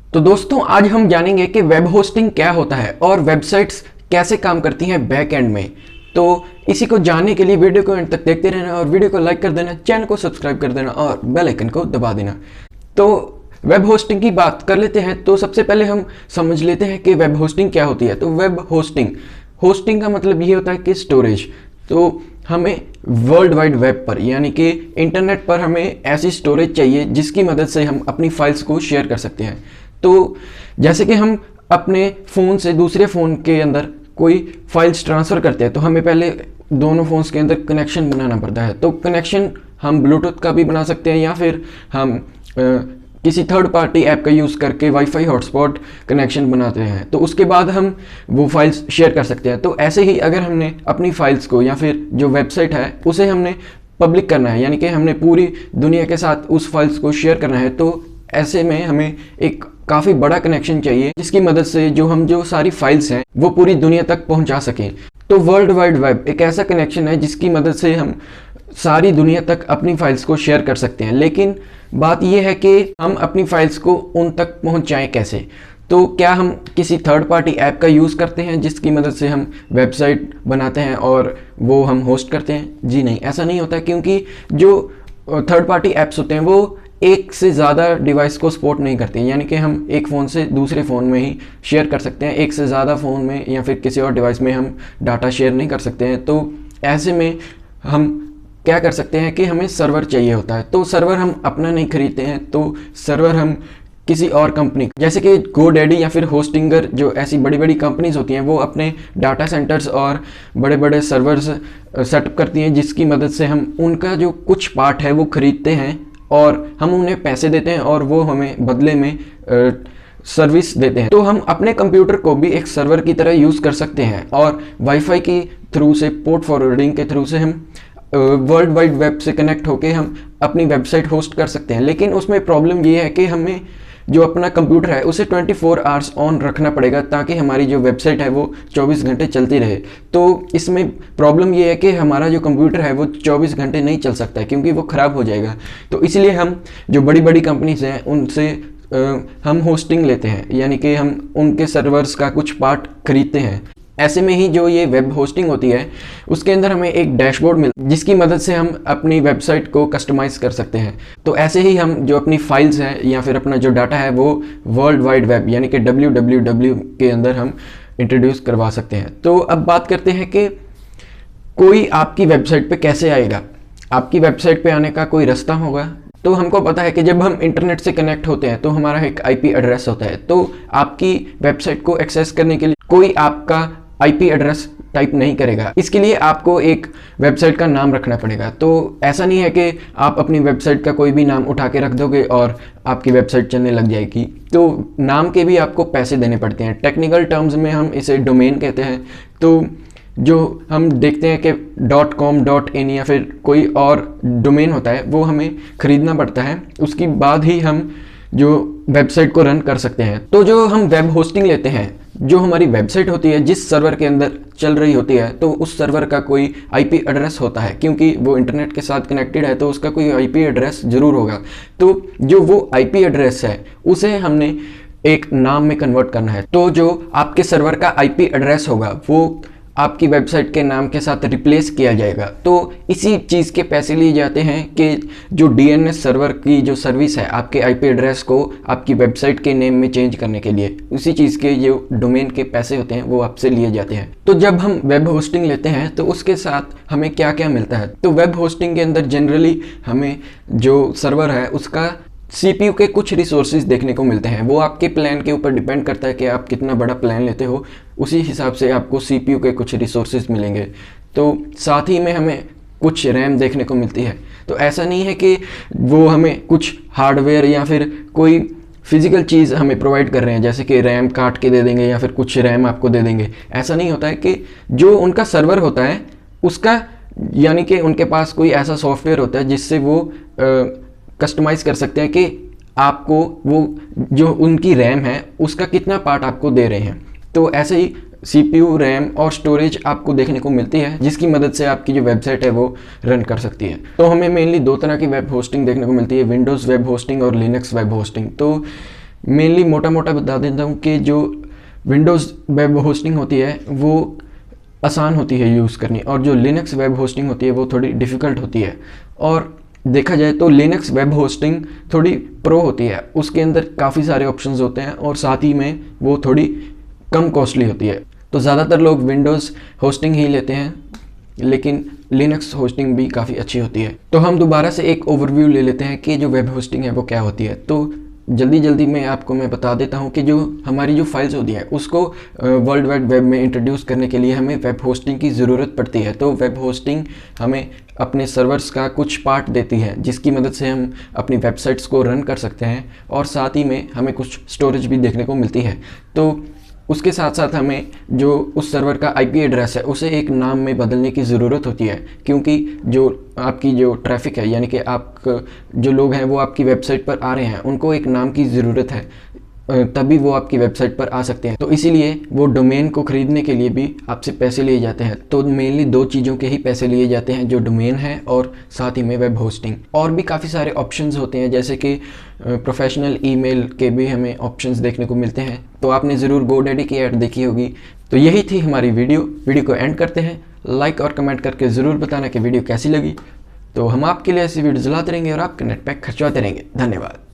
तो दोस्तों आज हम जानेंगे कि वेब होस्टिंग क्या होता है और वेबसाइट्स कैसे काम करती हैं बैक एंड में। तो इसी को जानने के लिए वीडियो को एंड तक देखते रहना और वीडियो को लाइक कर देना, चैनल को सब्सक्राइब कर देना और बेल आइकन को दबा देना। तो वेब होस्टिंग की बात कर लेते हैं। तो सबसे पहले हम समझ लेते हैं कि वेब होस्टिंग क्या होती है। तो वेब होस्टिंग का मतलब ये होता है कि स्टोरेज। तो हमें वर्ल्ड वाइड वेब पर यानी कि इंटरनेट पर हमें ऐसी स्टोरेज चाहिए जिसकी मदद से हम अपनी फाइल्स को शेयर कर सकते हैं। तो जैसे कि हम अपने फ़ोन से दूसरे फ़ोन के अंदर कोई फाइल्स ट्रांसफ़र करते हैं तो हमें पहले दोनों फ़ोन्स के अंदर कनेक्शन बनाना पड़ता है। तो कनेक्शन हम ब्लूटूथ का भी बना सकते हैं या फिर हम किसी थर्ड पार्टी ऐप का यूज़ करके वाईफाई हॉटस्पॉट कनेक्शन बनाते हैं। तो उसके बाद हम वो फाइल्स शेयर कर सकते हैं। तो ऐसे ही अगर हमने अपनी फाइल्स को या फिर जो वेबसाइट है उसे हमने पब्लिक करना है यानी कि हमने पूरी दुनिया के साथ उस फाइल्स को शेयर करना है, तो ऐसे में हमें एक काफ़ी बड़ा कनेक्शन चाहिए जिसकी मदद से जो सारी फाइल्स हैं वो पूरी दुनिया तक पहुंचा सकें। तो वर्ल्ड वाइड वेब एक ऐसा कनेक्शन है जिसकी मदद से हम सारी दुनिया तक अपनी फाइल्स को शेयर कर सकते हैं। लेकिन बात यह है कि हम अपनी फाइल्स को उन तक पहुंचाएं कैसे। तो क्या हम किसी थर्ड पार्टी ऐप का यूज़ करते हैं जिसकी मदद से हम वेबसाइट बनाते हैं और वो हम होस्ट करते हैं? जी नहीं, ऐसा नहीं होता, क्योंकि जो थर्ड पार्टी ऐप्स होते हैं वो एक से ज़्यादा डिवाइस को सपोर्ट नहीं करती हैं। यानी कि हम एक फ़ोन से दूसरे फ़ोन में ही शेयर कर सकते हैं, एक से ज़्यादा फ़ोन में या फिर किसी और डिवाइस में हम डाटा शेयर नहीं कर सकते हैं। तो ऐसे में हम क्या कर सकते हैं कि हमें सर्वर चाहिए होता है। तो सर्वर हम अपना नहीं खरीदते हैं, तो सर्वर हम किसी और कंपनी जैसे कि GoDaddy या फिर होस्टिंगर, जो ऐसी बड़ी बड़ी कंपनीज होती हैं, वो अपने डाटा सेंटर्स और बड़े बड़े सर्वर्स सेटअप करती हैं जिसकी मदद से हम उनका जो कुछ पार्ट है वो खरीदते हैं और हम उन्हें पैसे देते हैं और वो हमें बदले में सर्विस देते हैं। तो हम अपने कंप्यूटर को भी एक सर्वर की तरह यूज़ कर सकते हैं और वाईफाई के थ्रू से, पोर्ट फॉरवर्डिंग के थ्रू से हम वर्ल्ड वाइड वेब से कनेक्ट होकर हम अपनी वेबसाइट होस्ट कर सकते हैं। लेकिन उसमें प्रॉब्लम ये है कि हमें जो अपना कंप्यूटर है उसे 24 आवर्स ऑन रखना पड़ेगा ताकि हमारी जो वेबसाइट है वो 24 घंटे चलती रहे। तो इसमें प्रॉब्लम ये है कि हमारा जो कंप्यूटर है वो 24 घंटे नहीं चल सकता है क्योंकि वो ख़राब हो जाएगा। तो इसलिए हम जो बड़ी बड़ी कंपनीज हैं उनसे हम होस्टिंग लेते हैं, यानी कि हम उनके सर्वर्स का कुछ पार्ट खरीदते हैं। ऐसे में ही जो ये वेब होस्टिंग होती है उसके अंदर हमें एक डैशबोर्ड मिलता है जिसकी मदद से हम अपनी वेबसाइट को कस्टमाइज़ कर सकते हैं। तो ऐसे ही हम जो अपनी फाइल्स हैं या फिर अपना जो डाटा है वो वर्ल्ड वाइड वेब यानी कि www के अंदर हम इंट्रोड्यूस करवा सकते हैं। तो अब बात करते हैं कि कोई आपकी वेबसाइट पे कैसे आएगा। आपकी वेबसाइट पे आने का कोई रास्ता होगा। तो हमको पता है कि जब हम इंटरनेट से कनेक्ट होते हैं तो हमारा एक IP एड्रेस होता है। तो आपकी वेबसाइट को एक्सेस करने के लिए कोई आपका IP एड्रेस टाइप नहीं करेगा। इसके लिए आपको एक वेबसाइट का नाम रखना पड़ेगा। तो ऐसा नहीं है कि आप अपनी वेबसाइट का कोई भी नाम उठा के रख दोगे और आपकी वेबसाइट चलने लग जाएगी। तो नाम के भी आपको पैसे देने पड़ते हैं। टेक्निकल टर्म्स में हम इसे डोमेन कहते हैं। तो जो हम देखते हैं कि .com .in या फिर कोई और डोमेन होता है वो हमें ख़रीदना पड़ता है, उसके बाद ही हम जो वेबसाइट को रन कर सकते हैं। तो जो हम वेब होस्टिंग लेते हैं, जो हमारी वेबसाइट होती है जिस सर्वर के अंदर चल रही होती है, तो उस सर्वर का कोई IP एड्रेस होता है क्योंकि वो इंटरनेट के साथ कनेक्टेड है तो उसका कोई IP एड्रेस ज़रूर होगा। तो जो वो IP एड्रेस है उसे हमने एक नाम में कन्वर्ट करना है। तो जो आपके सर्वर का IP एड्रेस होगा वो आपकी वेबसाइट के नाम के साथ रिप्लेस किया जाएगा। तो इसी चीज़ के पैसे लिए जाते हैं कि जो DNS सर्वर की जो सर्विस है आपके IP एड्रेस को आपकी वेबसाइट के नेम में चेंज करने के लिए, उसी चीज़ के जो डोमेन के पैसे होते हैं वो आपसे लिए जाते हैं। तो जब हम वेब होस्टिंग लेते हैं तो उसके साथ हमें क्या क्या मिलता है। तो वेब होस्टिंग के अंदर जनरली हमें जो सर्वर है उसका CPU के कुछ रिसोर्सेज देखने को मिलते हैं। वो आपके प्लान के ऊपर डिपेंड करता है कि आप कितना बड़ा प्लान लेते हो, उसी हिसाब से आपको CPU के कुछ रिसोर्सेज मिलेंगे। तो साथ ही में हमें कुछ रैम देखने को मिलती है। तो ऐसा नहीं है कि वो हमें कुछ हार्डवेयर या फिर कोई फिजिकल चीज़ हमें प्रोवाइड कर रहे हैं, जैसे कि रैम काट के दे देंगे या फिर कुछ रैम आपको दे देंगे। ऐसा नहीं होता है कि जो उनका सर्वर होता है उसका, यानी कि उनके पास कोई ऐसा सॉफ्टवेयर होता है जिससे वो कस्टमाइज़ कर सकते हैं कि आपको वो जो उनकी रैम है उसका कितना पार्ट आपको दे रहे हैं। तो ऐसे ही CPU, रैम और स्टोरेज आपको देखने को मिलती है जिसकी मदद से आपकी जो वेबसाइट है वो रन कर सकती है। तो हमें मेनली दो तरह की वेब होस्टिंग देखने को मिलती है, विंडोज़ वेब होस्टिंग और लिनक्स वेब होस्टिंग। तो मेनली मोटा मोटा बता देता हूँ कि जो विंडोज़ वेब होस्टिंग होती है वो आसान होती है यूज़ करनी, और जो लिनक्स वेब होस्टिंग होती है वो थोड़ी डिफ़िकल्ट होती है। और देखा जाए तो लिनक्स वेब होस्टिंग थोड़ी प्रो होती है, उसके अंदर काफ़ी सारे ऑप्शंस होते हैं और साथ ही में वो थोड़ी कम कॉस्टली होती है। तो ज़्यादातर लोग विंडोज़ होस्टिंग ही लेते हैं, लेकिन लिनक्स होस्टिंग भी काफ़ी अच्छी होती है। तो हम दोबारा से एक ओवरव्यू ले लेते हैं कि जो वेब होस्टिंग है वो क्या होती है। तो जल्दी मैं आपको बता देता हूँ कि जो हमारी जो फाइल्स होती है उसको वर्ल्ड वाइड वेब में इंट्रोड्यूस करने के लिए हमें वेब होस्टिंग की ज़रूरत पड़ती है। तो वेब होस्टिंग हमें अपने सर्वर्स का कुछ पार्ट देती है जिसकी मदद से हम अपनी वेबसाइट्स को रन कर सकते हैं, और साथ ही में हमें कुछ स्टोरेज भी देखने को मिलती है। तो उसके साथ साथ हमें जो उस सर्वर का आईपी एड्रेस है उसे एक नाम में बदलने की ज़रूरत होती है, क्योंकि जो आपकी जो ट्रैफिक है, यानी कि आप जो लोग हैं वो आपकी वेबसाइट पर आ रहे हैं, उनको एक नाम की ज़रूरत है, तभी वो आपकी वेबसाइट पर आ सकते हैं। तो इसीलिए वो डोमेन को ख़रीदने के लिए भी आपसे पैसे लिए जाते हैं। तो मेनली दो चीज़ों के ही पैसे लिए जाते हैं, जो डोमेन है और साथ ही में वेब होस्टिंग। और भी काफ़ी सारे ऑप्शंस होते हैं, जैसे कि प्रोफेशनल ईमेल के भी हमें ऑप्शंस देखने को मिलते हैं। तो आपने ज़रूर GoDaddy की ऐड देखी होगी। तो यही थी हमारी वीडियो को एंड करते हैं। लाइक और कमेंट करके ज़रूर बताना कि वीडियो कैसी लगी। तो हम आपके लिए ऐसी वीडियोज़ लाते रहेंगे और आपके नेट पैक खर्चवाते रहेंगे। धन्यवाद।